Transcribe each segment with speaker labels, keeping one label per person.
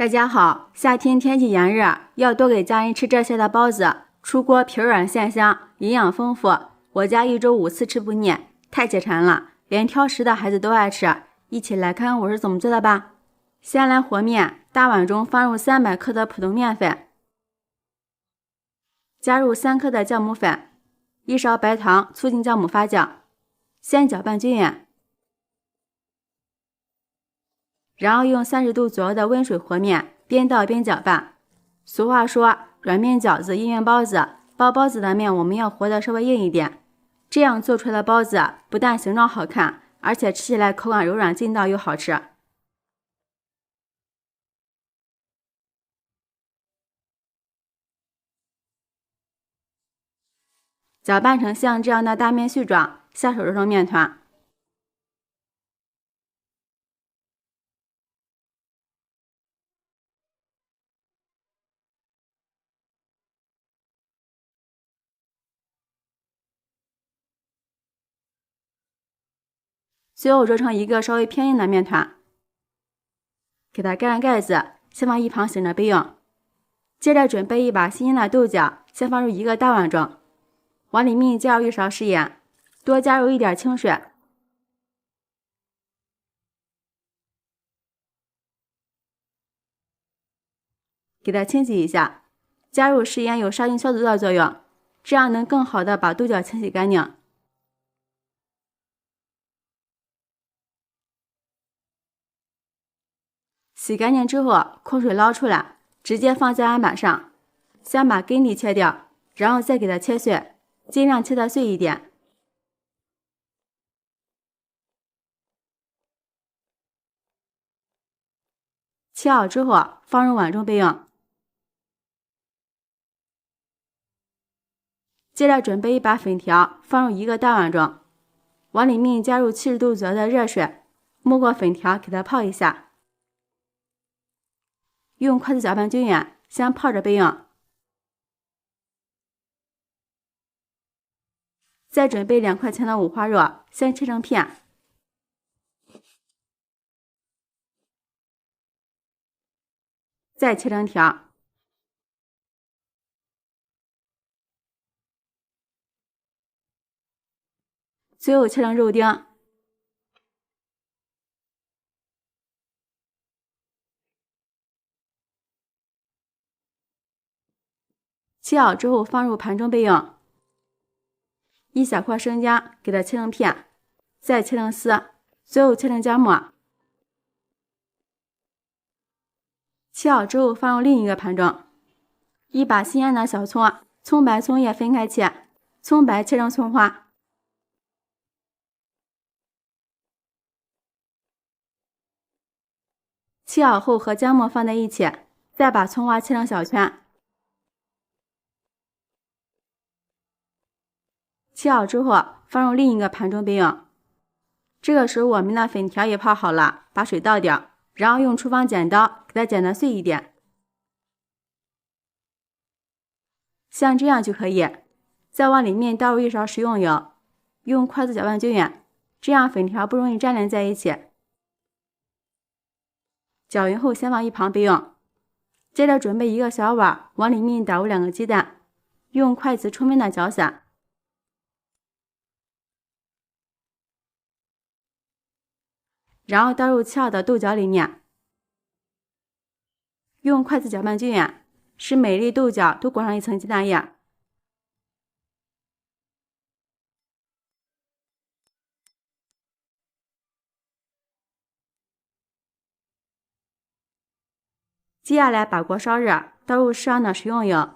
Speaker 1: 大家好，夏天天气炎热，要多给家人吃这些的包子，出锅皮软馅香，营养丰富。我家1周5次吃不腻，太解馋了，连挑食的孩子都爱吃。一起来看我是怎么做的吧。先来和面，大碗中放入300克的普通面粉，加入3克的酵母粉，1勺白糖，促进酵母发酵，先搅拌均匀。然后用30度左右的温水和面，边倒边搅拌。俗话说，软面饺子，硬面包子。包包子的面我们要和的稍微硬一点，这样做出来的包子不但形状好看，而且吃起来口感柔软劲道又好吃。搅拌成像这样的大面絮状，下手揉成面团。最后揉成一个稍微偏硬的面团，给它盖上盖子，先放一旁醒着备用。接着准备一把新鲜的豆角，先放入一个大碗中，往里面加入1勺食盐，多加入一点清水，给它清洗一下。加入食盐有杀菌消毒的作用，这样能更好的把豆角清洗干净。洗干净之后，控水捞出来，直接放在案板上，先把根蒂切掉，然后再给它切碎，尽量切得碎一点。切好之后，放入碗中备用。接着准备一把粉条，放入一个大碗中，往里面加入70度左右的热水，没过粉条，给它泡一下。用筷子搅拌均匀，先泡着备用。再准备2块钱的五花肉，先切成片，再切成条，最后切成肉丁。切好之后放入盘中备用。1小块生姜，给它切成片，再切成丝，最后切成姜末。切好之后放入另一个盘中。一把新鲜的小葱，葱白葱叶分开切，葱白切成葱花。切好后和姜末放在一起，再把葱花切成小圈。切好之后放入另一个盘中备用。这个时候我们的粉条也泡好了，把水倒掉，然后用厨房剪刀给它剪得碎一点，像这样就可以。再往里面倒入1勺食用油，用筷子搅拌均匀，这样粉条不容易粘连在一起。搅匀后先放一旁备用。接着准备一个小碗，往里面打入2个鸡蛋，用筷子充分的搅散。然后倒入切好的豆角里面，用筷子搅拌均匀，使每粒豆角都裹上一层鸡蛋液。接下来把锅烧热，倒入适量的食用油，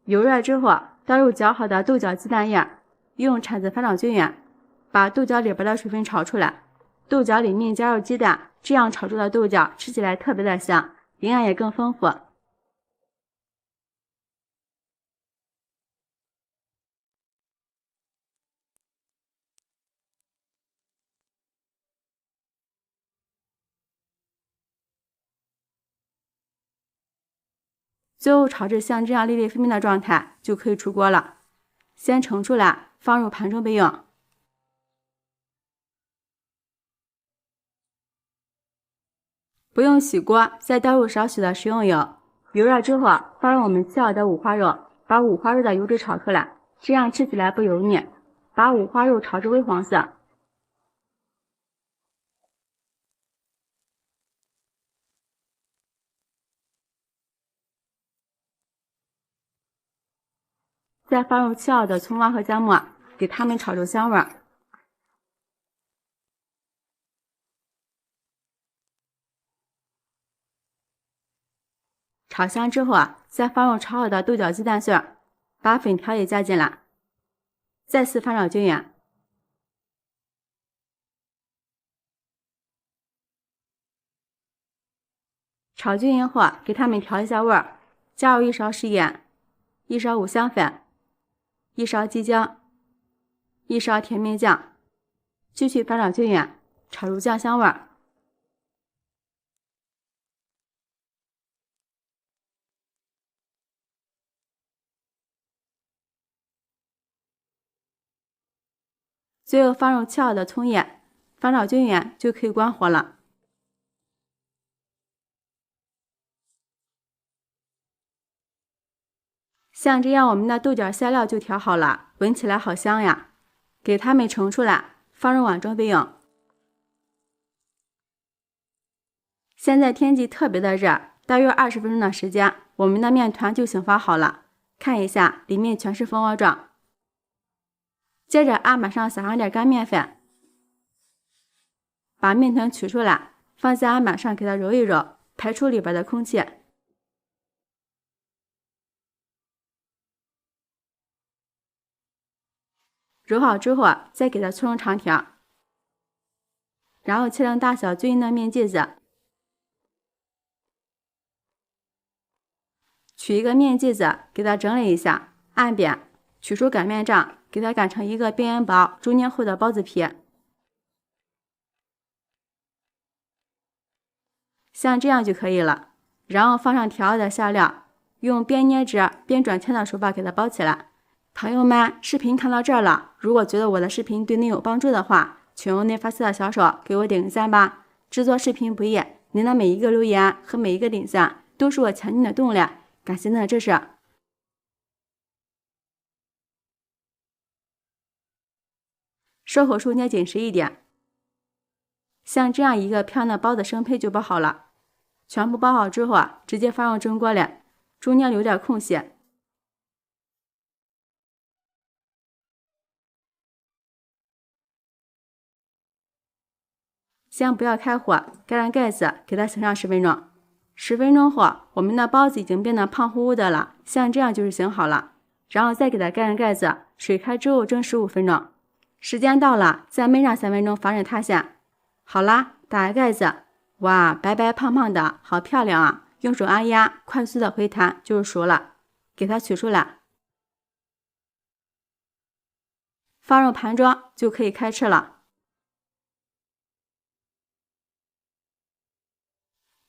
Speaker 1: 油热之后倒入搅好的豆角鸡蛋液，用铲子翻炒均匀，把豆角里边的水分炒出来。豆角里面加入鸡蛋，这样炒出的豆角吃起来特别的香，营养也更丰富。最后炒至像这样粒粒分明的状态，就可以出锅了。先盛出来，放入盘中备用。不用洗锅，再倒入少许的食用油。油热之后，放入我们切好的五花肉，把五花肉的油脂炒出来，这样吃起来不油腻。把五花肉炒至微黄色。再放入切好的葱花和姜末，给它们炒出香味儿。炒香之后再放入炒好的豆角鸡蛋碎，把粉条也加进来，再次翻炒均匀。炒均匀后，给它们调一下味儿，加入1勺食盐、1勺五香粉、1勺鸡精、1勺甜面酱，继续翻炒均匀，炒入酱香味儿。最后放入切好的葱叶，翻炒均匀就可以关火了。像这样，我们的豆角馅料就调好了，闻起来好香呀！给它们盛出来，放入碗中备用。现在天气特别的热，大约20分钟的时间，我们的面团就醒发好了。看一下，里面全是蜂窝状。接着案板上撒上点干面粉，把面团取出来，放在案板上给它揉一揉，排出里边的空气。揉好之后，再给它搓成长条，然后切成大小均匀的面剂子。取一个面剂子，给它整理一下，按扁，取出擀面杖，给它擀成一个边缘薄、中间厚的包子皮。像这样就可以了。然后放上调好的馅料，用边捏直边转圈的手法给它包起来。朋友们，视频看到这儿了，如果觉得我的视频对您有帮助的话，请用内发丝的小手给我点个赞吧。制作视频不易，您的每一个留言和每一个点赞都是我前进的动力，感谢您的支持。收口处捏紧实一点。像这样一个漂亮的包子生胚就包好了。全部包好之后直接放入蒸锅里，中间留点空隙。先不要开火，盖上盖子，给它醒上10分钟。10分钟后，我们的包子已经变得胖乎乎的了，像这样就是醒好了。然后再给它盖上盖子，水开之后蒸15分钟。时间到了，再焖上3分钟，防止塌陷。好啦，打开盖子，哇，白白胖胖的，好漂亮啊！用手按压，快速的回弹就是熟了。给它取出来，放入盘中就可以开吃了。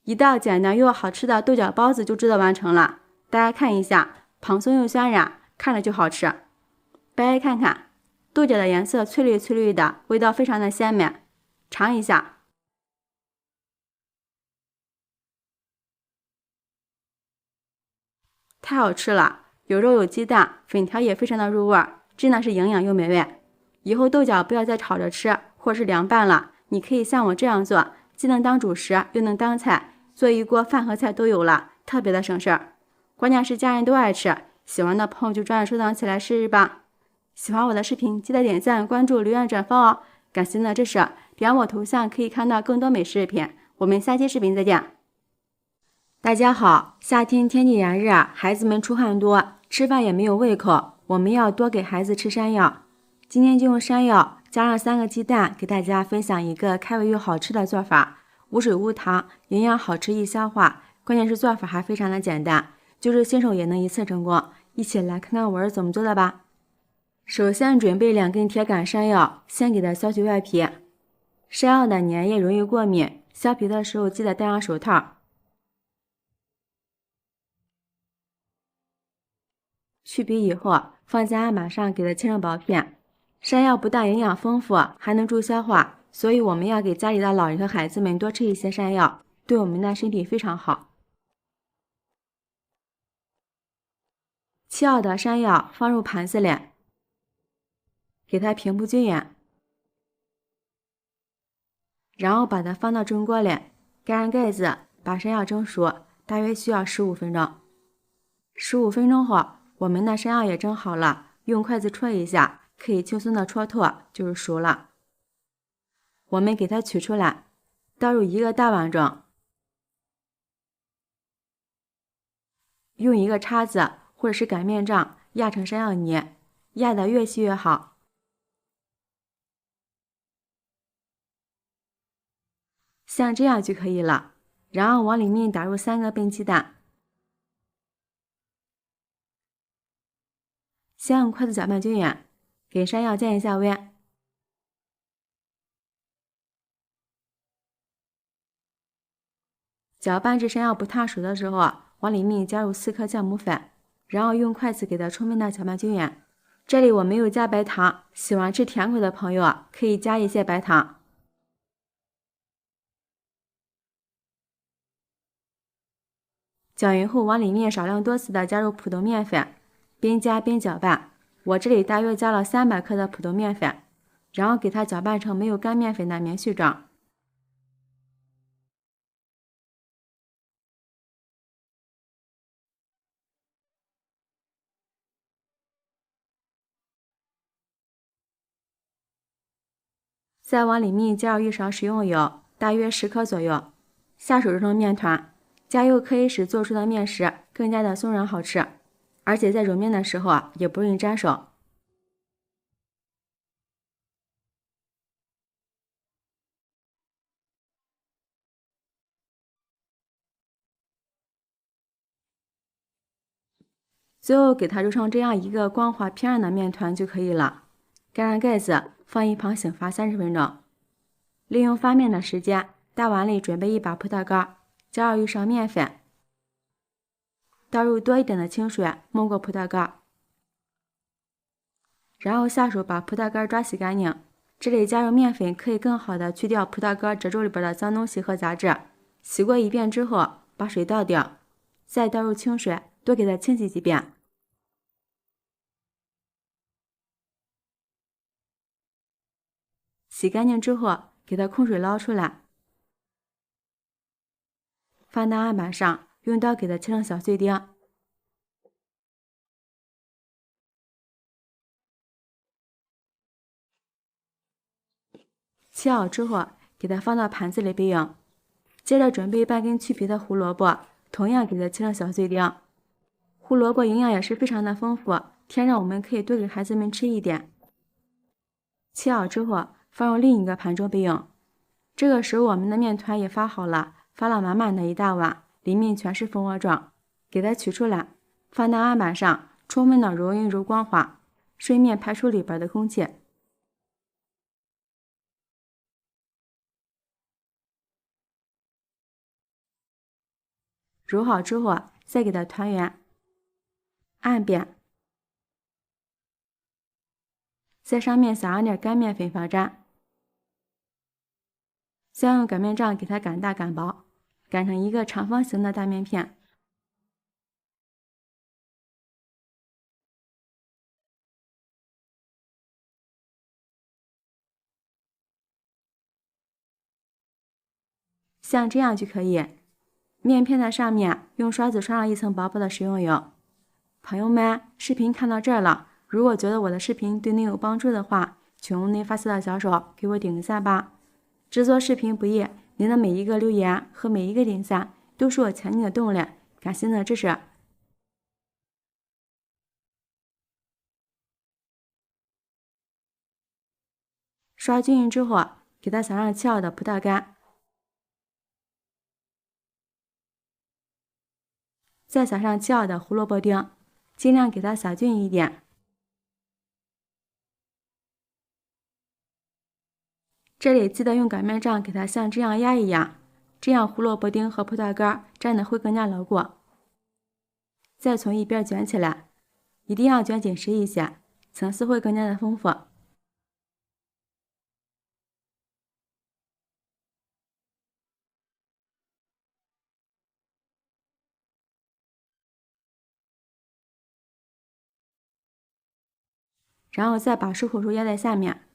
Speaker 1: 一道简单又好吃的豆角包子就制作完成了，大家看一下，蓬松又香软，看着就好吃。掰开看看，豆角的颜色翠绿翠绿的，味道非常的鲜美。尝一下，太好吃了，有肉有鸡蛋，粉条也非常的入味，真的是营养又美味。以后豆角不要再炒着吃，或是凉拌了，你可以像我这样做，既能当主食，又能当菜。做一锅饭和菜都有了，特别的省事儿。关键是家人都爱吃，喜欢的朋友就抓紧收藏起来试试吧。喜欢我的视频，记得点赞、关注、留言、转发哦！感谢您的支持，点我头像可以看到更多美食视频。我们下期视频再见。大家好，夏天天气炎热，孩子们出汗多，吃饭也没有胃口，我们要多给孩子吃山药。今天就用山药加上3个鸡蛋，给大家分享一个开胃又好吃的做法。无水无糖，营养好吃易消化，关键是做法还非常的简单，就是新手也能一次成功。一起来看看我是怎么做的吧。首先准备2根铁杆山药，先给它削去外皮。山药的粘液容易过敏，削皮的时候记得戴上手套。去皮以后，放在案板上给它切成薄片。山药不但营养丰富，还能助消化。所以我们要给家里的老人和孩子们多吃一些山药。对我们的身体非常好。切好的山药放入盘子里，给它平铺均匀，然后把它放到蒸锅里，盖上盖子，把山药蒸熟，大约需要15分钟。15分钟后，我们的山药也蒸好了，用筷子戳一下，可以轻松的戳透，就是熟了。我们给它取出来，倒入一个大碗中，用一个叉子或者是擀面杖压成山药泥，压得越细越好。像这样就可以了。然后往里面打入3个笨鸡蛋，先用筷子搅拌均匀，给山药降一下温。搅拌至山药不烫熟的时候，往里面加入4颗酵母粉，然后用筷子给它充分的搅拌均匀。这里我没有加白糖，喜欢吃甜口的朋友可以加一些白糖。搅匀后，往里面少量多次的加入普通面粉，边加边搅拌。我这里大约加了300克的普通面粉，然后给它搅拌成没有干面粉的棉絮状。再往里面加入1勺食用油，大约10克左右，下手揉成面团。加油可以使做出的面食更加的松软好吃，而且在揉面的时候也不容易粘手。最后给它揉成这样一个光滑偏软的面团就可以了。盖上盖子，放一旁醒发30分钟。利用发面的时间，大碗里准备一把葡萄干，加入1勺面粉，倒入多一点的清水，没过葡萄干，然后下手把葡萄干抓洗干净。这里加入面粉可以更好的去掉葡萄干褶皱里边的脏东西和杂质。洗过一遍之后，把水倒掉，再倒入清水，多给它清洗几遍。洗干净之后，给它控水捞出来，放到案板上，用刀给它切成小碎丁。切好之后，给它放到盘子里备用。接着准备半根去皮的胡萝卜，同样给它切成小碎丁。胡萝卜营养也是非常的丰富，天上我们可以多给孩子们吃一点。切好之后，放入另一个盘中备用。这个时候我们的面团也发好了，发了满满的一大碗，里面全是蜂窝状。给它取出来，放到案板上，充分的揉匀揉光滑，顺便排出里边的空气。揉好之后，再给它团圆，按扁，在上面撒上点干面粉防粘，再用擀面杖给它擀大擀薄，擀成一个长方形的大面片。像这样就可以。面片的上面用刷子刷上一层薄薄的食用油。朋友们，视频看到这儿了，如果觉得我的视频对您有帮助的话，请用您发财的小手给我点个赞吧。制作视频不易，您的每一个留言和每一个点赞都是我前进的动力，感谢您的支持。刷均匀之后，给它撒上切好的葡萄干，再撒上切好的胡萝卜丁，尽量给它撒均匀一点。这里记得用擀面杖给它像这样压一压，这样胡萝卜丁和葡萄干粘的会更加牢固。再从一边卷起来，一定要卷紧实一些，层次会更加的丰富。然后再把漱口水压在下面，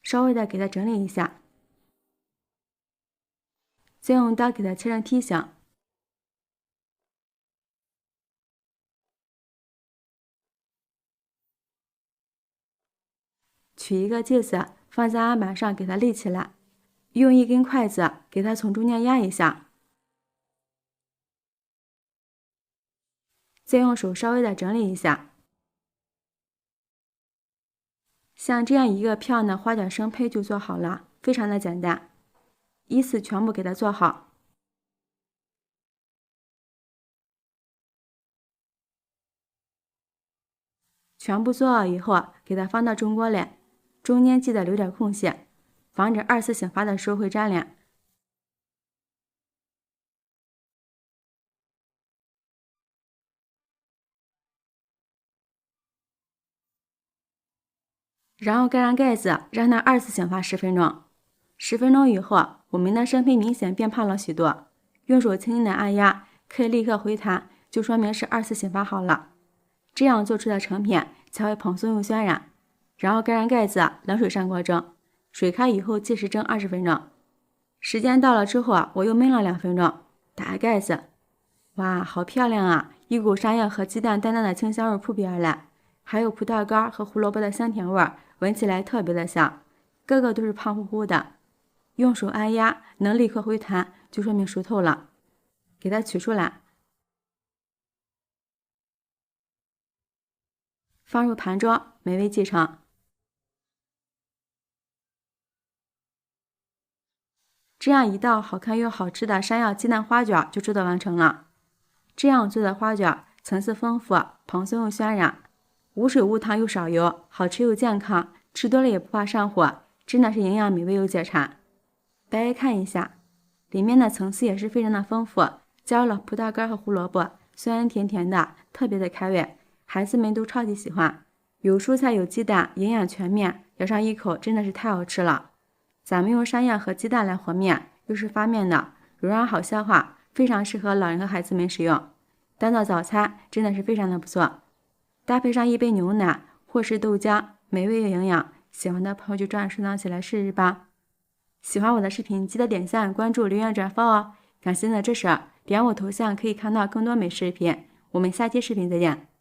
Speaker 1: 稍微的给它整理一下，再用刀给它切成梯形。取一个剂子放在案板上，给它立起来，用一根筷子给它从中间压一下，再用手稍微的整理一下。像这样一个漂亮的花卷生胚就做好了，非常的简单。依次全部给它做好。全部做好以后，给它放到中锅里，中间记得留点空隙，防止二次醒发的时候会粘连。然后盖上盖子，让它二次醒发10分钟。10分钟以后，我们的生胚明显变胖了许多。用手轻轻的按压，可以立刻回弹，就说明是二次醒发好了。这样做出的成品才会蓬松又暄软。然后盖上盖子，冷水上锅蒸，水开以后计时蒸20分钟。时间到了之后，我又焖了2分钟，打开盖子，哇，好漂亮啊！一股山药和鸡蛋淡淡的清香味扑鼻而来，还有葡萄干和胡萝卜的香甜味，闻起来特别的香，个个都是胖乎乎的。用手按压能立刻回弹，就说明熟透了。给它取出来，放入盘中，美味继承。这样一道好看又好吃的山药鸡蛋花卷就制作完成了。这样做的花卷层次丰富，蓬松又暄软，无水无糖又少油，好吃又健康，吃多了也不怕上火，真的是营养美味又解馋。大家看一下，里面的层次也是非常的丰富，加入了葡萄干和胡萝卜，酸酸甜甜的，特别的开胃，孩子们都超级喜欢。有蔬菜有鸡蛋，营养全面，咬上一口真的是太好吃了。咱们用山药和鸡蛋来和面，又是发面的，柔软好消化，非常适合老人和孩子们食用。当做早餐真的是非常的不错，搭配上一杯牛奶或是豆浆，美味又营养。喜欢的朋友就抓紧收藏起来试试吧。喜欢我的视频，记得点赞、关注、留言、转发哦！感谢您的支持，点我头像可以看到更多美食视频。我们下期视频再见。